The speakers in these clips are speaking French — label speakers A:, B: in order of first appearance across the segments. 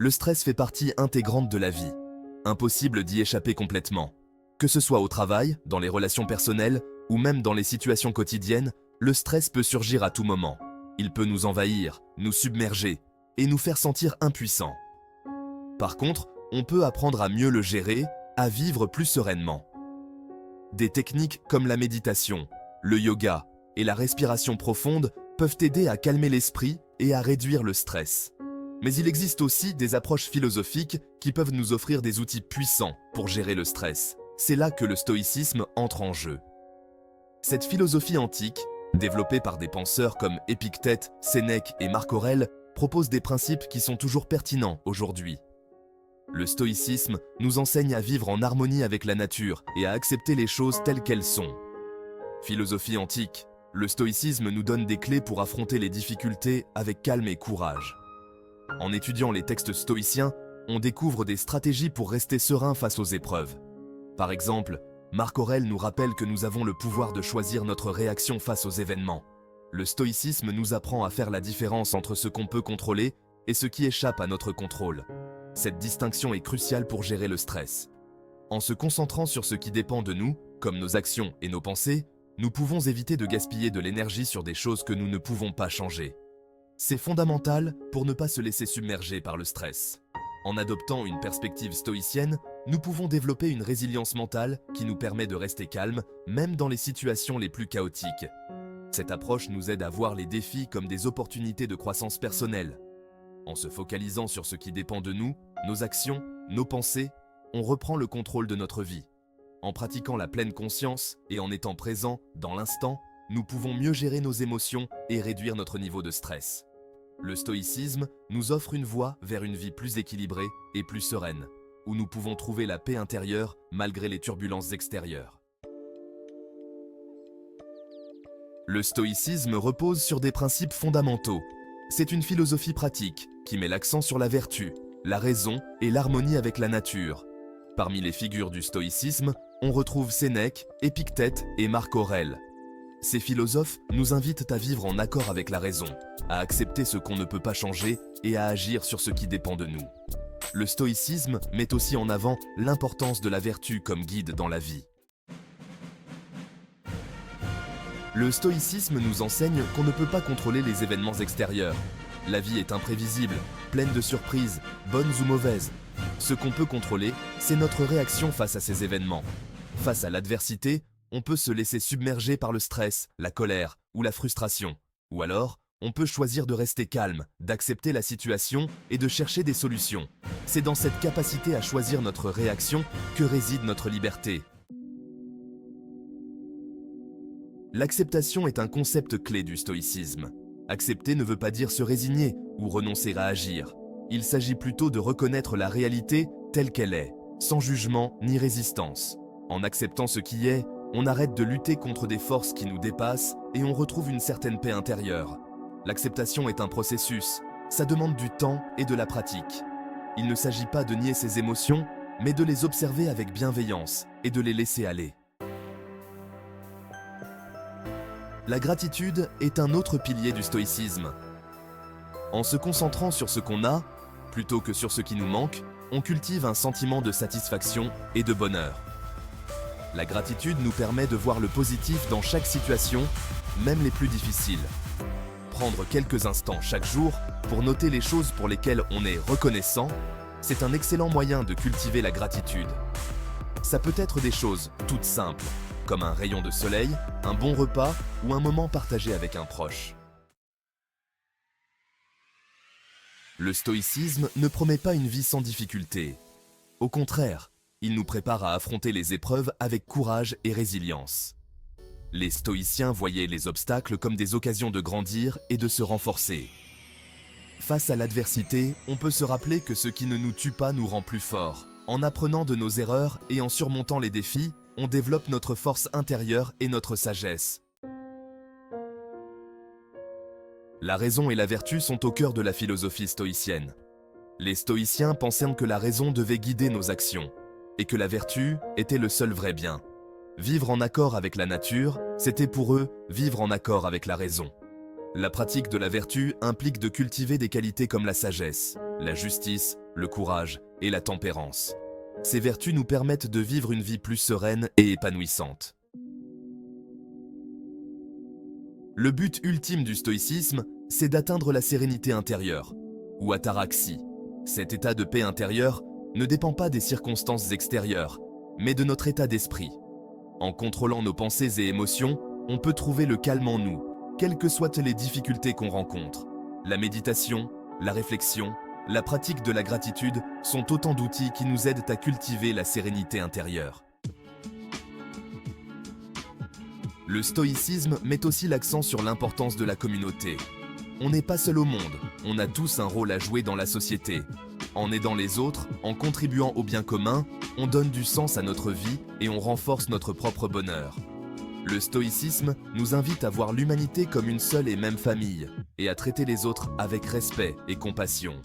A: Le stress fait partie intégrante de la vie. Impossible d'y échapper complètement. Que ce soit au travail, dans les relations personnelles ou même dans les situations quotidiennes, le stress peut surgir à tout moment. Il peut nous envahir, nous submerger et nous faire sentir impuissants. Par contre, on peut apprendre à mieux le gérer, à vivre plus sereinement. Des techniques comme la méditation, le yoga et la respiration profonde peuvent aider à calmer l'esprit et à réduire le stress. Mais il existe aussi des approches philosophiques qui peuvent nous offrir des outils puissants pour gérer le stress. C'est là que le stoïcisme entre en jeu. Cette philosophie antique, développée par des penseurs comme Épictète, Sénèque et Marc Aurèle, propose des principes qui sont toujours pertinents aujourd'hui. Le stoïcisme nous enseigne à vivre en harmonie avec la nature et à accepter les choses telles qu'elles sont. Philosophie antique, le stoïcisme nous donne des clés pour affronter les difficultés avec calme et courage. En étudiant les textes stoïciens, on découvre des stratégies pour rester serein face aux épreuves. Par exemple, Marc Aurèle nous rappelle que nous avons le pouvoir de choisir notre réaction face aux événements. Le stoïcisme nous apprend à faire la différence entre ce qu'on peut contrôler et ce qui échappe à notre contrôle. Cette distinction est cruciale pour gérer le stress. En se concentrant sur ce qui dépend de nous, comme nos actions et nos pensées, nous pouvons éviter de gaspiller de l'énergie sur des choses que nous ne pouvons pas changer. C'est fondamental pour ne pas se laisser submerger par le stress. En adoptant une perspective stoïcienne, nous pouvons développer une résilience mentale qui nous permet de rester calme, même dans les situations les plus chaotiques. Cette approche nous aide à voir les défis comme des opportunités de croissance personnelle. En se focalisant sur ce qui dépend de nous, nos actions, nos pensées, on reprend le contrôle de notre vie. En pratiquant la pleine conscience et en étant présent dans l'instant, nous pouvons mieux gérer nos émotions et réduire notre niveau de stress. Le stoïcisme nous offre une voie vers une vie plus équilibrée et plus sereine, où nous pouvons trouver la paix intérieure malgré les turbulences extérieures. Le stoïcisme repose sur des principes fondamentaux. C'est une philosophie pratique qui met l'accent sur la vertu, la raison et l'harmonie avec la nature. Parmi les figures du stoïcisme, on retrouve Sénèque, Épictète et Marc Aurèle. Ces philosophes nous invitent à vivre en accord avec la raison, à accepter ce qu'on ne peut pas changer et à agir sur ce qui dépend de nous. Le stoïcisme met aussi en avant l'importance de la vertu comme guide dans la vie. Le stoïcisme nous enseigne qu'on ne peut pas contrôler les événements extérieurs. La vie est imprévisible, pleine de surprises, bonnes ou mauvaises. Ce qu'on peut contrôler, c'est notre réaction face à ces événements. Face à l'adversité, on peut se laisser submerger par le stress, la colère ou la frustration. Ou alors, on peut choisir de rester calme, d'accepter la situation et de chercher des solutions. C'est dans cette capacité à choisir notre réaction que réside notre liberté. L'acceptation est un concept clé du stoïcisme. Accepter ne veut pas dire se résigner ou renoncer à agir. Il s'agit plutôt de reconnaître la réalité telle qu'elle est, sans jugement ni résistance. En acceptant ce qui est, on arrête de lutter contre des forces qui nous dépassent et on retrouve une certaine paix intérieure. L'acceptation est un processus, ça demande du temps et de la pratique. Il ne s'agit pas de nier ses émotions, mais de les observer avec bienveillance et de les laisser aller. La gratitude est un autre pilier du stoïcisme. En se concentrant sur ce qu'on a, plutôt que sur ce qui nous manque, on cultive un sentiment de satisfaction et de bonheur. La gratitude nous permet de voir le positif dans chaque situation, même les plus difficiles. Prendre quelques instants chaque jour pour noter les choses pour lesquelles on est reconnaissant, c'est un excellent moyen de cultiver la gratitude. Ça peut être des choses toutes simples, comme un rayon de soleil, un bon repas ou un moment partagé avec un proche. Le stoïcisme ne promet pas une vie sans difficulté. Au contraire, il nous prépare à affronter les épreuves avec courage et résilience. Les stoïciens voyaient les obstacles comme des occasions de grandir et de se renforcer. Face à l'adversité, on peut se rappeler que ce qui ne nous tue pas nous rend plus forts. En apprenant de nos erreurs et en surmontant les défis, on développe notre force intérieure et notre sagesse. La raison et la vertu sont au cœur de la philosophie stoïcienne. Les stoïciens pensaient que la raison devait guider nos actions, et que la vertu était le seul vrai bien. Vivre en accord avec la nature, c'était pour eux vivre en accord avec la raison. La pratique de la vertu implique de cultiver des qualités comme la sagesse, la justice, le courage et la tempérance. Ces vertus nous permettent de vivre une vie plus sereine et épanouissante. Le but ultime du stoïcisme, c'est d'atteindre la sérénité intérieure, ou ataraxie. Cet état de paix intérieure ne dépend pas des circonstances extérieures, mais de notre état d'esprit. En contrôlant nos pensées et émotions, on peut trouver le calme en nous, quelles que soient les difficultés qu'on rencontre. La méditation, la réflexion, la pratique de la gratitude sont autant d'outils qui nous aident à cultiver la sérénité intérieure. Le stoïcisme met aussi l'accent sur l'importance de la communauté. On n'est pas seul au monde, on a tous un rôle à jouer dans la société. En aidant les autres, en contribuant au bien commun, on donne du sens à notre vie et on renforce notre propre bonheur. Le stoïcisme nous invite à voir l'humanité comme une seule et même famille et à traiter les autres avec respect et compassion.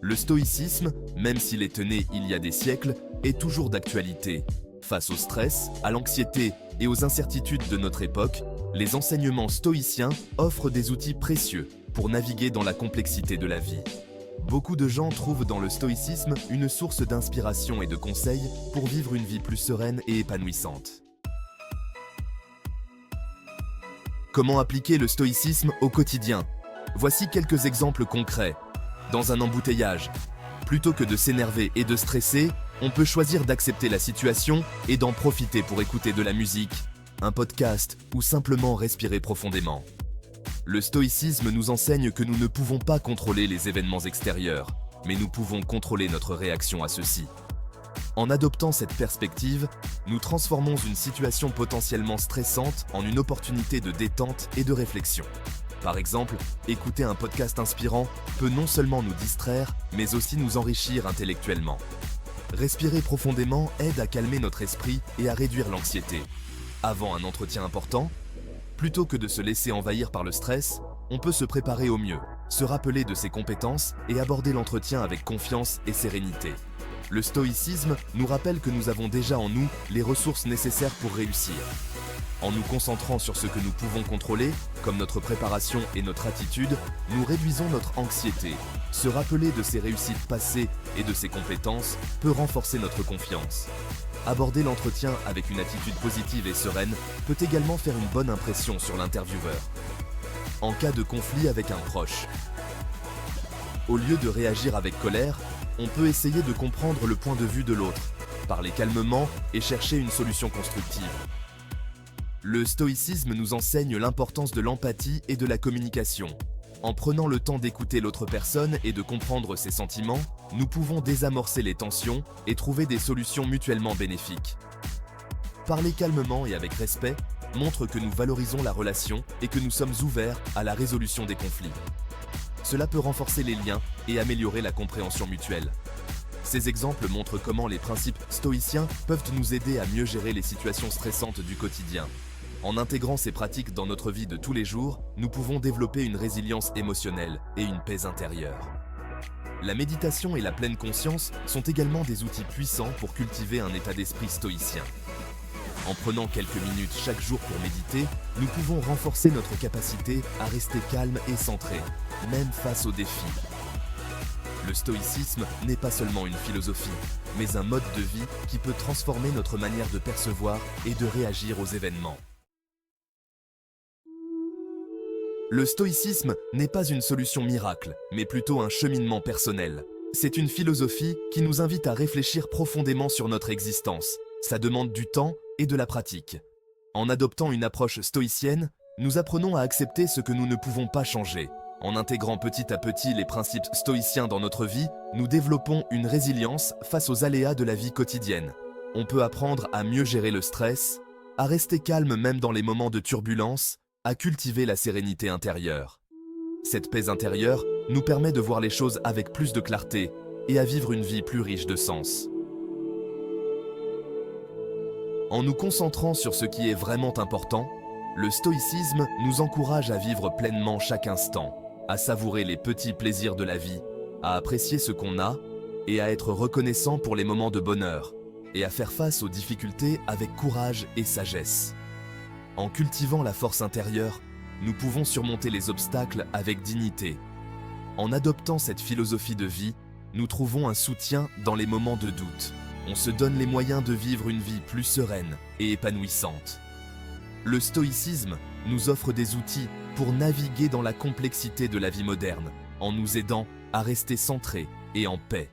A: Le stoïcisme, même s'il est né il y a des siècles, est toujours d'actualité. Face au stress, à l'anxiété et aux incertitudes de notre époque, les enseignements stoïciens offrent des outils précieux pour naviguer dans la complexité de la vie. Beaucoup de gens trouvent dans le stoïcisme une source d'inspiration et de conseils pour vivre une vie plus sereine et épanouissante. Comment appliquer le stoïcisme au quotidien? Voici quelques exemples concrets. Dans un embouteillage, plutôt que de s'énerver et de stresser, on peut choisir d'accepter la situation et d'en profiter pour écouter de la musique, un podcast ou simplement respirer profondément. Le stoïcisme nous enseigne que nous ne pouvons pas contrôler les événements extérieurs, mais nous pouvons contrôler notre réaction à ceux-ci. En adoptant cette perspective, nous transformons une situation potentiellement stressante en une opportunité de détente et de réflexion. Par exemple, écouter un podcast inspirant peut non seulement nous distraire, mais aussi nous enrichir intellectuellement. Respirer profondément aide à calmer notre esprit et à réduire l'anxiété. Avant un entretien important, plutôt que de se laisser envahir par le stress, on peut se préparer au mieux, se rappeler de ses compétences et aborder l'entretien avec confiance et sérénité. Le stoïcisme nous rappelle que nous avons déjà en nous les ressources nécessaires pour réussir. En nous concentrant sur ce que nous pouvons contrôler, comme notre préparation et notre attitude, nous réduisons notre anxiété. Se rappeler de ses réussites passées et de ses compétences peut renforcer notre confiance. Aborder l'entretien avec une attitude positive et sereine peut également faire une bonne impression sur l'intervieweur. En cas de conflit avec un proche, au lieu de réagir avec colère, on peut essayer de comprendre le point de vue de l'autre, parler calmement et chercher une solution constructive. Le stoïcisme nous enseigne l'importance de l'empathie et de la communication. En prenant le temps d'écouter l'autre personne et de comprendre ses sentiments, nous pouvons désamorcer les tensions et trouver des solutions mutuellement bénéfiques. Parler calmement et avec respect montre que nous valorisons la relation et que nous sommes ouverts à la résolution des conflits. Cela peut renforcer les liens et améliorer la compréhension mutuelle. Ces exemples montrent comment les principes stoïciens peuvent nous aider à mieux gérer les situations stressantes du quotidien. En intégrant ces pratiques dans notre vie de tous les jours, nous pouvons développer une résilience émotionnelle et une paix intérieure. La méditation et la pleine conscience sont également des outils puissants pour cultiver un état d'esprit stoïcien. En prenant quelques minutes chaque jour pour méditer, nous pouvons renforcer notre capacité à rester calme et centré, même face aux défis. Le stoïcisme n'est pas seulement une philosophie, mais un mode de vie qui peut transformer notre manière de percevoir et de réagir aux événements. Le stoïcisme n'est pas une solution miracle, mais plutôt un cheminement personnel. C'est une philosophie qui nous invite à réfléchir profondément sur notre existence. Ça demande du temps et de la pratique. En adoptant une approche stoïcienne, nous apprenons à accepter ce que nous ne pouvons pas changer. En intégrant petit à petit les principes stoïciens dans notre vie, nous développons une résilience face aux aléas de la vie quotidienne. On peut apprendre à mieux gérer le stress, à rester calme même dans les moments de turbulence, à cultiver la sérénité intérieure. Cette paix intérieure nous permet de voir les choses avec plus de clarté et à vivre une vie plus riche de sens. En nous concentrant sur ce qui est vraiment important, le stoïcisme nous encourage à vivre pleinement chaque instant, à savourer les petits plaisirs de la vie, à apprécier ce qu'on a et à être reconnaissant pour les moments de bonheur, et à faire face aux difficultés avec courage et sagesse. En cultivant la force intérieure, nous pouvons surmonter les obstacles avec dignité. En adoptant cette philosophie de vie, nous trouvons un soutien dans les moments de doute. On se donne les moyens de vivre une vie plus sereine et épanouissante. Le stoïcisme nous offre des outils pour naviguer dans la complexité de la vie moderne, en nous aidant à rester centrés et en paix.